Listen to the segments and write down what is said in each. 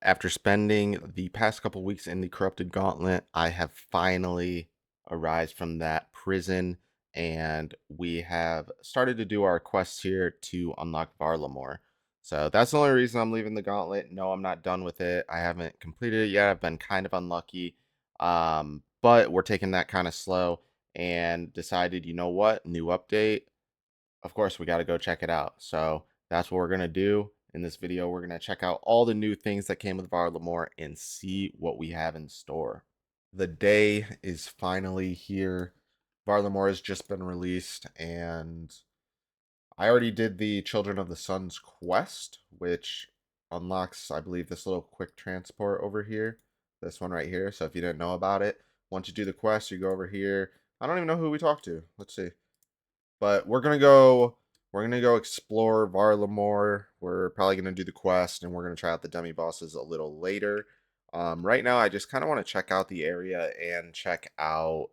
After spending the past couple weeks in the Corrupted Gauntlet, I have finally arrived from that prison, and we have started to do our quests here to unlock Varlamore. So that's the only reason I'm leaving the Gauntlet. No, I'm not done with it. I haven't completed it yet. I've been kind of unlucky, but we're taking that kind of slow and decided, you know what, new update. Of course, we got to go check it out. So that's what we're going to do in this video. We're going to check out all the new things that came with Varlamore and see what we have in store. The day is finally here. Varlamore has just been released, and I already did the Children of the Sun's quest, which unlocks, I believe, this little quick transport over here. This one right here. So if you didn't know about it, once you do the quest, you go over here. I don't even know who we talked to. Let's see. But we're gonna go explore Varlamore. We're probably gonna do the quest, and we're gonna try out the demi bosses a little later. Right now, I just kind of want to check out the area and check out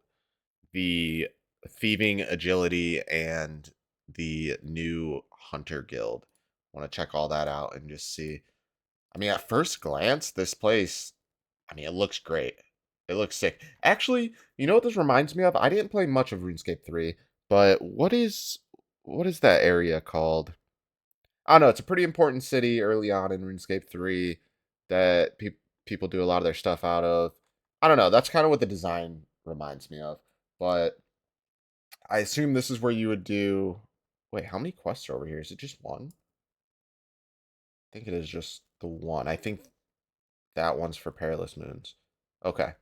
the thieving agility and the new hunter guild. Want to check all that out and just see. I mean, at first glance, this place, I mean, it looks great. It looks sick. Actually, you know what this reminds me of? I didn't play much of RuneScape 3, but what is that area called? I don't know. It's a pretty important city early on in RuneScape 3 that people do a lot of their stuff out of. I don't know. That's kind of what the design reminds me of. But I assume this is where you would do. Wait, how many quests are over here? Is it just one? I think it is just the one. I think that one's for Perilous Moons. Okay.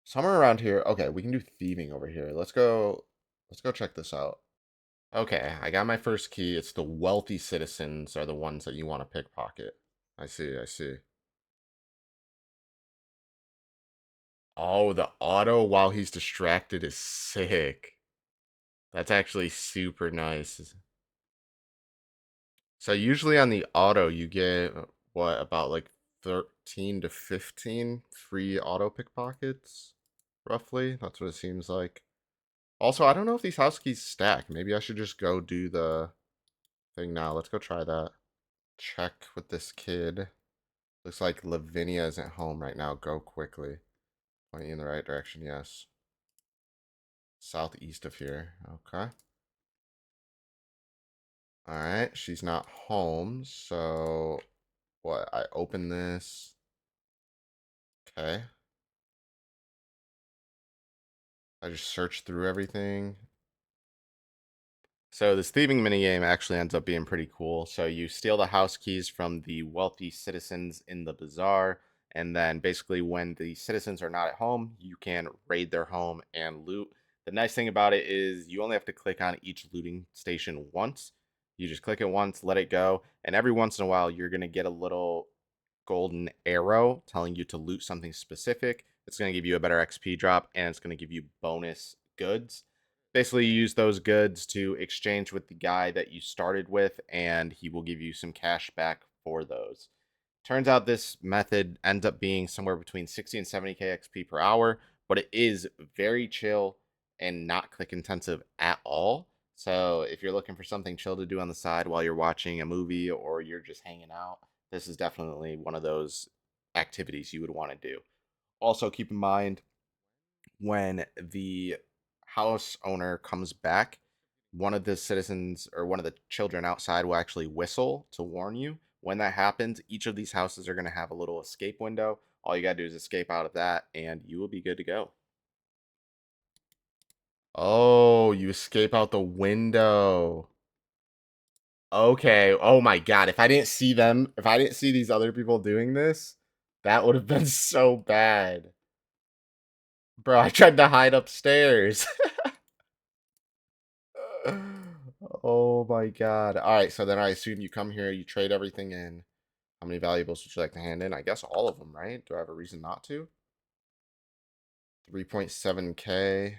Somewhere around here. Okay, we can do thieving over here. Let's go check this out. Okay, I got my first key. It's the wealthy citizens are the ones that you want to pickpocket. I see, I see. Oh, the auto while he's distracted is sick. That's actually super nice. So usually on the auto you get what about like 13 to 15 free auto pickpockets roughly. That's what it seems like. Also, I don't know if these house keys stack. Maybe I should just go do the thing now. Let's go try that. Check with this kid. Looks like Lavinia isn't home right now. Go quickly. Pointing in the right direction, yes. Southeast of here. Okay. Alright, she's not home, so what? I open this. Okay. I just search through everything. So this thieving minigame actually ends up being pretty cool. So you steal the house keys from the wealthy citizens in the bazaar, and then basically when the citizens are not at home, you can raid their home and loot. The nice thing about it is you only have to click on each looting station once. You just click it once, let it go, and every once in a while you're going to get a little golden arrow telling you to loot something specific. It's going to give you a better XP drop, and it's going to give you bonus goods. Basically, you use those goods to exchange with the guy that you started with, and he will give you some cash back for those. Turns out this method ends up being somewhere between 60 and 70k XP per hour, but it is very chill and not click intensive at all. So if you're looking for something chill to do on the side while you're watching a movie or you're just hanging out, this is definitely one of those activities you would want to do. Also, keep in mind when the house owner comes back, one of the citizens or one of the children outside will actually whistle to warn you. When that happens, each of these houses are going to have a little escape window. All you got to do is escape out of that, and you will be good to go. Oh, you escape out the window. Okay. Oh my God. If I didn't see them, if I didn't see these other people doing this, that would have been so bad. Bro, I tried to hide upstairs. Oh my God. All right, so then I assume you come here, you trade everything in. How many valuables would you like to hand in? I guess all of them, right? Do I have a reason not to? 3.7k.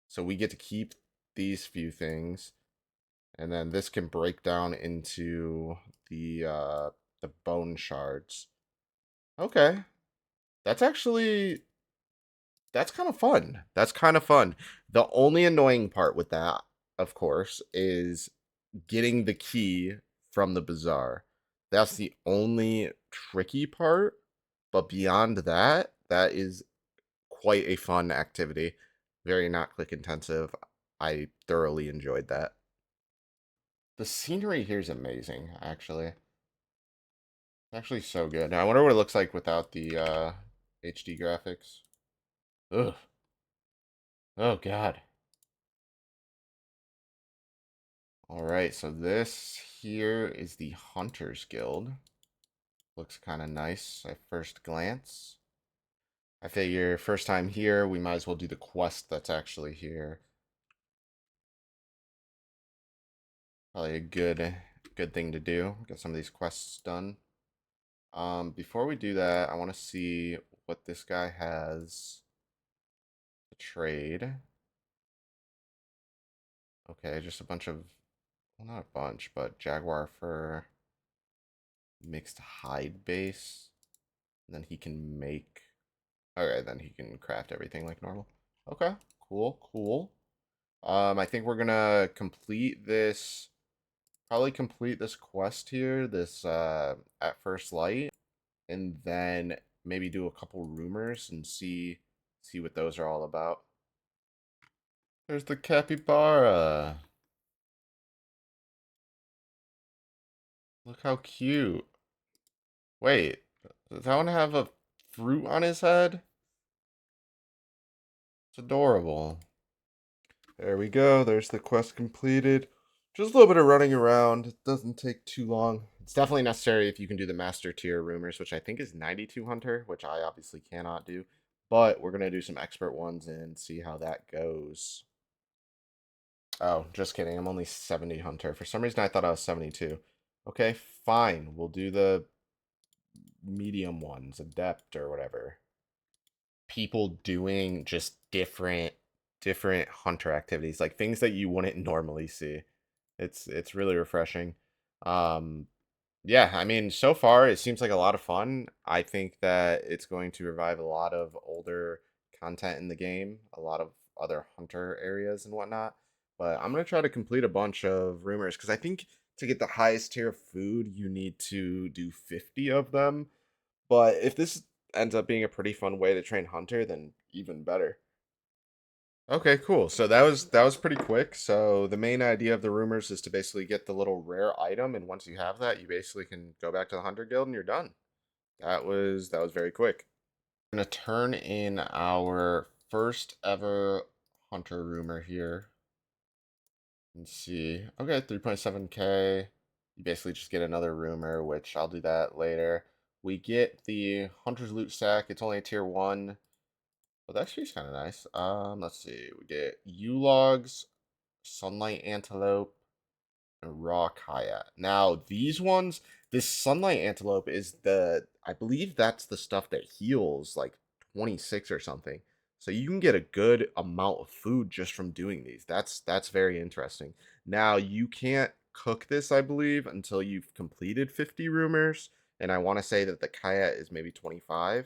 So we get to keep these few things. And then this can break down into the bone shards. Okay. That's actually that's kind of fun. That's kind of fun. The only annoying part with that, of course, is getting the key from the bazaar. That's the only tricky part. But beyond that, that is quite a fun activity. Very not click intensive. I thoroughly enjoyed that. The scenery here is amazing, actually. Actually so good. Now I wonder what it looks like without the HD graphics. Ugh. Oh god. Alright, so this here is the Hunters Guild. Looks kind of nice at first glance. I figure first time here, we might as well do the quest that's actually here. Probably a good thing to do. Get some of these quests done. Before we do that, I want to see what this guy has to trade. Okay, just a bunch of, well, not a bunch, but jaguar fur, mixed hide base. And then he can make, okay, then he can craft everything like normal. Okay, cool, cool. I think we're gonna complete this, probably complete this quest here, this at first light, and then maybe do a couple rumors and see what those are all about. There's the capybara. Look how cute. Wait, does that one have a fruit on his head? It's adorable. There we go. There's the quest completed. Just a little bit of running around. It doesn't take too long. It's definitely necessary if you can do the master tier rumors, which I think is 92 hunter, which I obviously cannot do. But we're going to do some expert ones and see how that goes. Oh, just kidding. I'm only 70 hunter. For some reason, I thought I was 72. Okay, fine. We'll do the medium ones, adept or whatever. People doing just different hunter activities, like things that you wouldn't normally see. It's really refreshing. Um yeah, I mean, so far it seems like a lot of fun. I think that it's going to revive a lot of older content in the game, a lot of other hunter areas and whatnot. But I'm gonna try to complete a bunch of rumors because I think to get the highest tier of food, you need to do 50 of them. But if this ends up being a pretty fun way to train hunter, then even better. Okay, cool. So that was pretty quick. So the main idea of the rumors is to basically get the little rare item, and once you have that, you basically can go back to the Hunter Guild and you're done. That was very quick. I'm gonna turn in our first ever Hunter rumor here. Let's see. Okay, 3.7K. You basically just get another rumor, which I'll do that later. We get the Hunter's Loot Sack. It's only a tier 1. But that actually is kind of nice. Let's see. We get U-Logs, Sunlight Antelope, and Raw Kaya. Now, these ones, this Sunlight Antelope is I believe that's the stuff that heals like 26 or something. So you can get a good amount of food just from doing these. That's very interesting. Now, you can't cook this, I believe, until you've completed 50 rumors. And I want to say that the Kaya is maybe 25.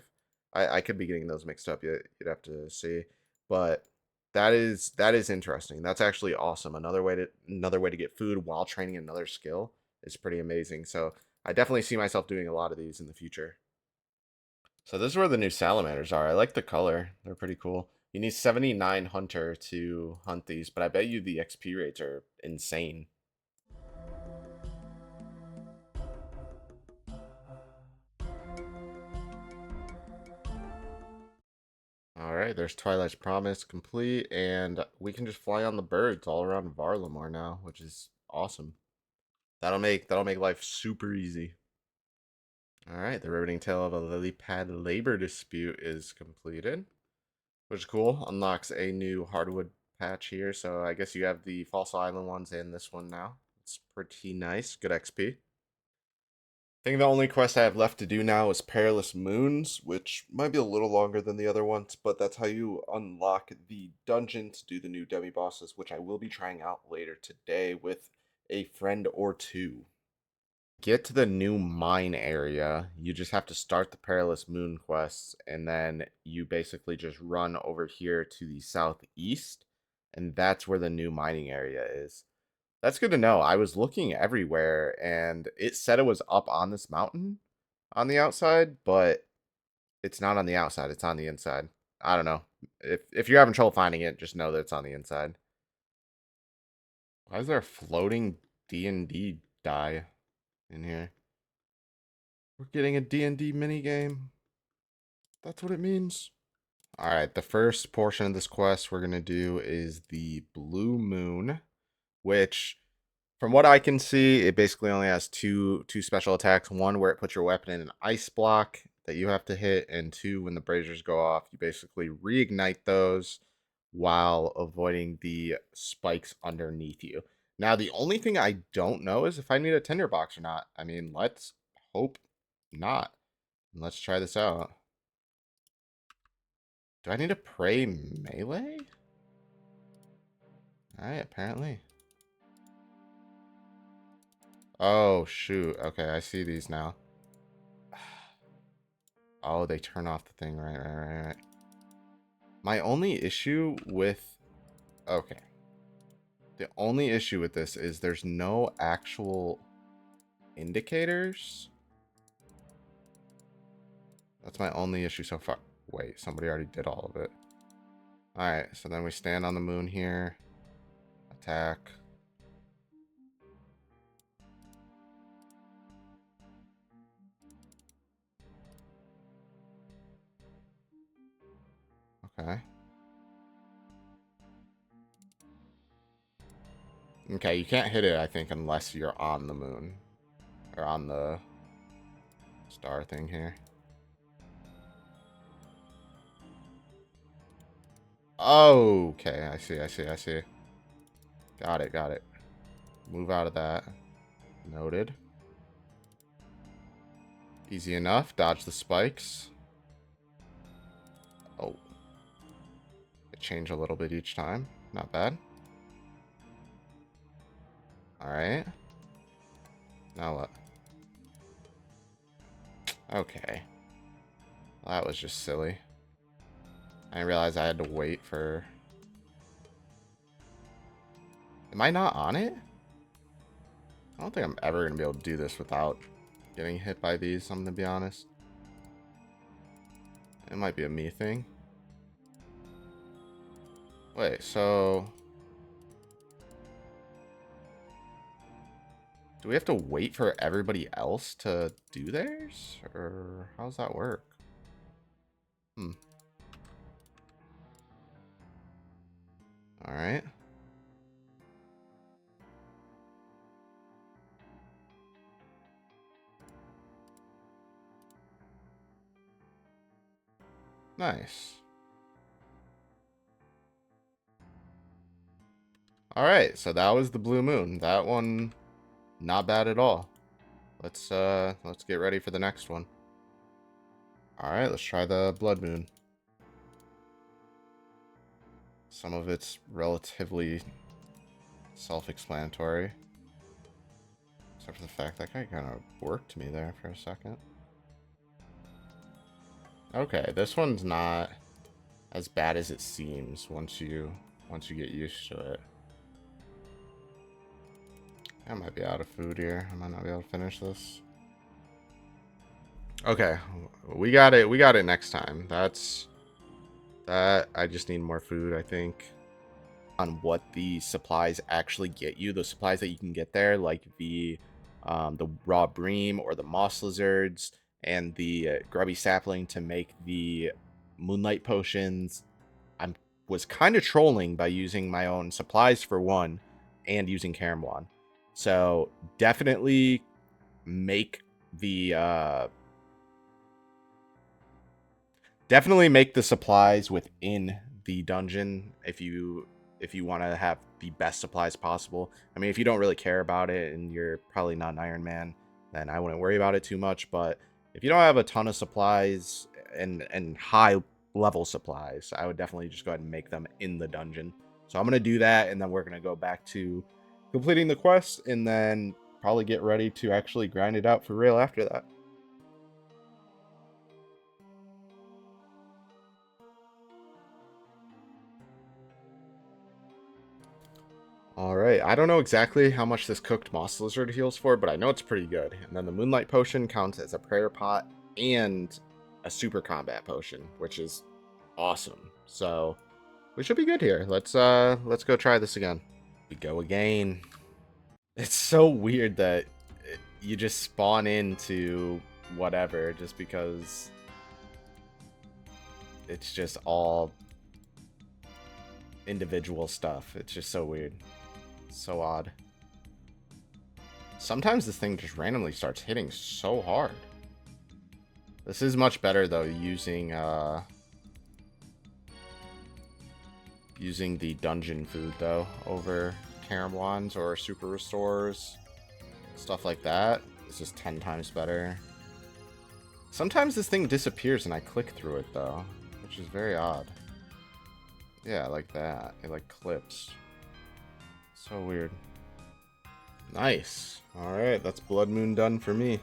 I could be getting those mixed up. You'd have to see. But that is interesting. That's actually awesome. Another way to get food while training another skill is pretty amazing. So I definitely see myself doing a lot of these in the future. So this is where the new salamanders are. I like the color. They're pretty cool. You need 79 hunter to hunt these, but I bet you the XP rates are insane. All right, there's Twilight's Promise complete, and we can just fly on the birds all around Varlamore now, which is awesome. That'll make life super easy. All right, the riveting tale of a lily pad labor dispute is completed, which is cool. Unlocks a new hardwood patch here, so I guess you have the False Island ones and this one now. It's pretty nice. Good XP. I think the only quest I have left to do now is Perilous Moons, which might be a little longer than the other ones, but that's how you unlock the dungeon to do the new demi bosses, which I will be trying out later today with a friend or two. Get to the new mine area, you just have to start the Perilous Moon quests, and then you basically just run over here to the southeast, and that's where the new mining area is. That's good to know. I was looking everywhere and it said it was up on this mountain on the outside, but it's not on the outside, it's on the inside. I don't know. If you're having trouble finding it, just know that it's on the inside. Why is there a floating D&D die in here? We're getting a D&D minigame. That's what it means. All right, the first portion of this quest we're going to do is the Blue Moon, which from what I can see, it basically only has two special attacks. One where it puts your weapon in an ice block that you have to hit, and two, when the braziers go off, you basically reignite those while avoiding the spikes underneath you. Now, the only thing I don't know is if I need a tinderbox or not. I mean, let's hope not. Let's try this out. Do I need to pray melee? Alright, apparently. Oh, shoot. Okay, I see these now. Oh, they turn off the thing. Right. My only issue with... Okay. The only issue with this is there's no actual indicators. That's my only issue so far. Wait, somebody already did all of it. Alright, so then we stand on the moon here. Attack. Okay. Okay, you can't hit it, I think, unless you're on the moon. Or on the star thing here. Okay, I see. Got it. Move out of that. Noted. Easy enough. Dodge the spikes. Oh. It changed a little bit each time. Not bad. Alright. Now what? Okay. Well, that was just silly. I didn't realize I had to wait for... Am I not on it? I don't think I'm ever going to be able to do this without getting hit by these, I'm going to be honest. It might be a me thing. Wait, so... Do we have to wait for everybody else to do theirs? Or how does that work? Alright. Nice. Alright, so that was the Blue Moon. That one, not bad at all. Let's get ready for the next one. Alright, let's try the Blood Moon. Some of it's relatively self-explanatory. Except for the fact that guy kind of worked me there for a second. Okay, this one's not as bad as it seems once you get used to it. I might be out of food here. I might not be able to finish this. Okay, we got it. We got it next time. That. I just need more food, I think. On what the supplies actually get you, the supplies that you can get there, like the raw bream or the moss lizards and the grubby sapling to make the moonlight potions. I was kind of trolling by using my own supplies for one and using Karamwan. So definitely make the supplies within the dungeon if you want to have the best supplies possible. I mean, if you don't really care about it and you're probably not an Iron Man, then I wouldn't worry about it too much. But if you don't have a ton of supplies and high level supplies, I would definitely just go ahead and make them in the dungeon. So I'm going to do that, and then we're going to go back to completing the quest, and then probably get ready to actually grind it out for real after that. All right, I don't know exactly how much this cooked moss lizard heals for, but I know it's pretty good. And then the moonlight potion counts as a prayer pot and a super combat potion, which is awesome. So we should be good here. Let's go try this again. We go again. It's so weird that you just spawn into whatever just because it's just all individual stuff. It's just so weird. So odd. Sometimes this thing just randomly starts hitting so hard. This is much better though, using the dungeon food though over Karam wands or super restores, stuff like that. This is 10 times better. Sometimes this thing disappears and I click through it though, which is very odd. Yeah, like that. It like clips. So weird. Nice. Alright, that's Blood Moon done for me.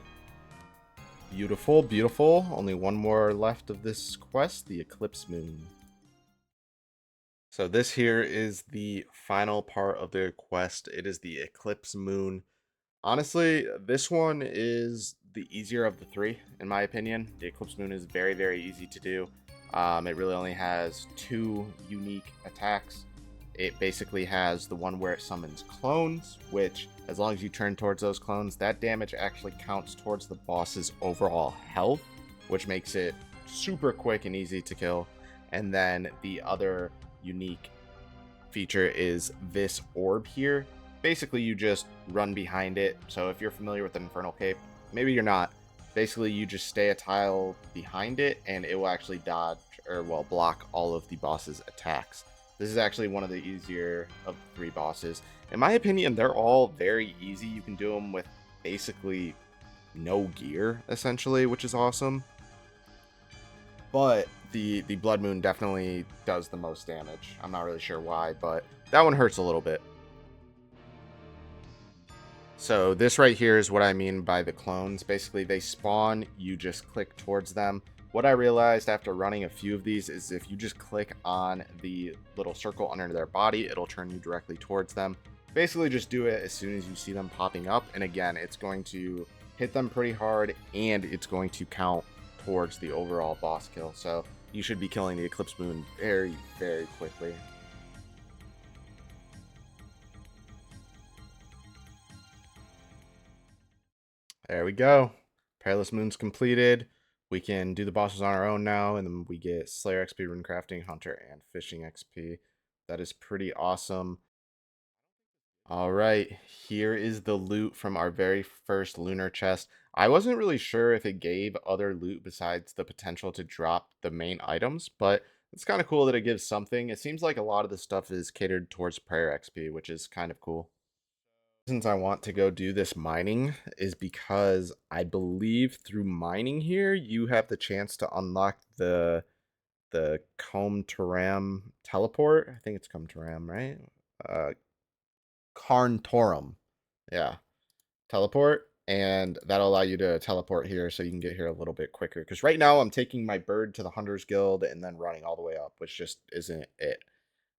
Beautiful, beautiful. Only one more left of this quest, the Eclipse Moon. So this here is the final part of the quest. It is the Eclipse Moon. Honestly, this one is the easier of the three, in my opinion. The Eclipse Moon is very, very easy to do. It really only has two unique attacks. It basically has the one where it summons clones, which, as long as you turn towards those clones, that damage actually counts towards the boss's overall health, which makes it super quick and easy to kill. And then the other unique feature is this orb here. Basically, you just run behind it. So if you're familiar with the Infernal Cape, maybe you're not. Basically, you just stay a tile behind it, and it will actually dodge, or well, block all of the boss's attacks. This is actually one of the easier of the three bosses. In my opinion, they're all very easy. You can do them with basically no gear, essentially, which is awesome. But the Blood Moon definitely does the most damage. I'm not really sure why, but that one hurts a little bit. So this right here is what I mean by the clones. Basically, they spawn, you just click towards them. What I realized after running a few of these is if you just click on the little circle under their body, it'll turn you directly towards them. Basically, just do it as soon as you see them popping up. And again, it's going to hit them pretty hard, and it's going to count towards the overall boss kill. So you should be killing the Eclipse Moon very, very quickly. There we go. Perilous Moon's completed. We can do the bosses on our own now, and then we get Slayer XP, Rune Crafting, Hunter, and Fishing XP. That is pretty awesome. All right, here is the loot from our very first lunar chest. I wasn't really sure if it gave other loot besides the potential to drop the main items, but it's kind of cool that it gives something. It seems like a lot of the stuff is catered towards prayer XP, which is kind of cool. Reasons I want to go do this mining is because I believe through mining here you have the chance to unlock the Comb Taram teleport. I think it's Comb Taram, right? Carntorum. Yeah. Teleport. And that'll allow you to teleport here so you can get here a little bit quicker. Because right now I'm taking my bird to the Hunters Guild and then running all the way up, which just isn't it.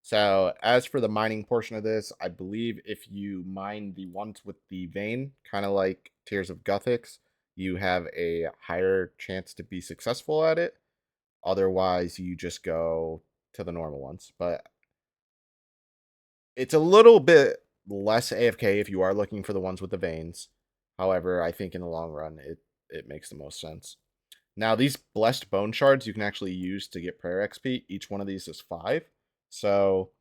So as for the mining portion of this, I believe if you mine the ones with the vein, kind of like Tears of Guthix, you have a higher chance to be successful at it. Otherwise, you just go to the normal ones. But it's a little bit less AFK if you are looking for the ones with the veins. However, I think in the long run, it makes the most sense. Now, these Blessed Bone Shards you can actually use to get Prayer XP. Each one of these is 5. So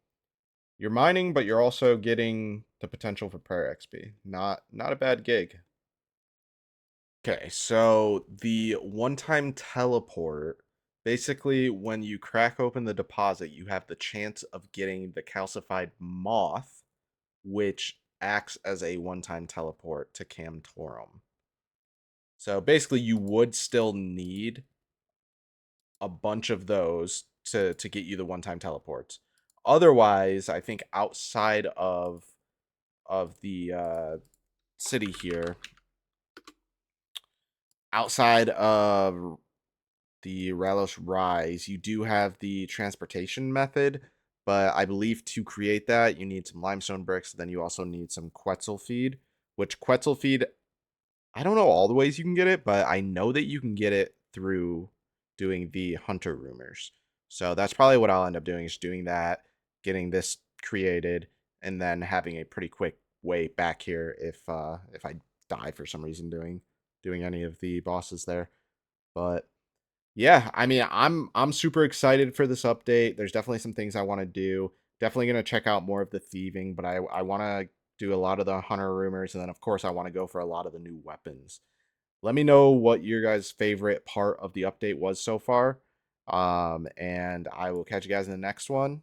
you're mining, but you're also getting the potential for prayer XP. Not a bad gig. Okay, so the one-time teleport, basically when you crack open the deposit, you have the chance of getting the calcified moth, which acts as a one-time teleport to Camtorum. So basically you would still need a bunch of those to get you the one-time teleports. Otherwise, I think outside of the city here, outside of the Ralos Rise, you do have the transportation method, But I believe to create that, you need some limestone bricks. Then you also need some Quetzal feed, which Quetzal feed, I don't know all the ways you can get it, but I know that you can get it through doing the hunter rumors. So that's probably what I'll end up doing, is doing that, getting this created, and then having a pretty quick way back here if I die for some reason doing any of the bosses there. But yeah, I mean, I'm super excited for this update. There's definitely some things I want to do. Definitely gonna check out more of the thieving, but I want to do a lot of the hunter rumors, and then of course I want to go for a lot of the new weapons. Let me know what your guys' favorite part of the update was so far. And I will catch you guys in the next one.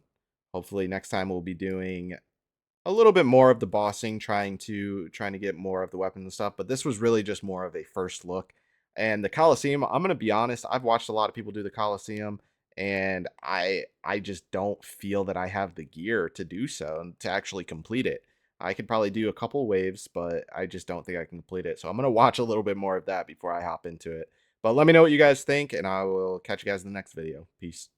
Hopefully next time we'll be doing a little bit more of the bossing, trying to get more of the weapons and stuff. But this was really just more of a first look. And the Coliseum, I'm gonna be honest, I've watched a lot of people do the Coliseum, and I just don't feel that I have the gear to do so and to actually complete it. I could probably do a couple waves, but I just don't think I can complete it. So I'm gonna watch a little bit more of that before I hop into it. But let me know what you guys think, and I will catch you guys in the next video. Peace.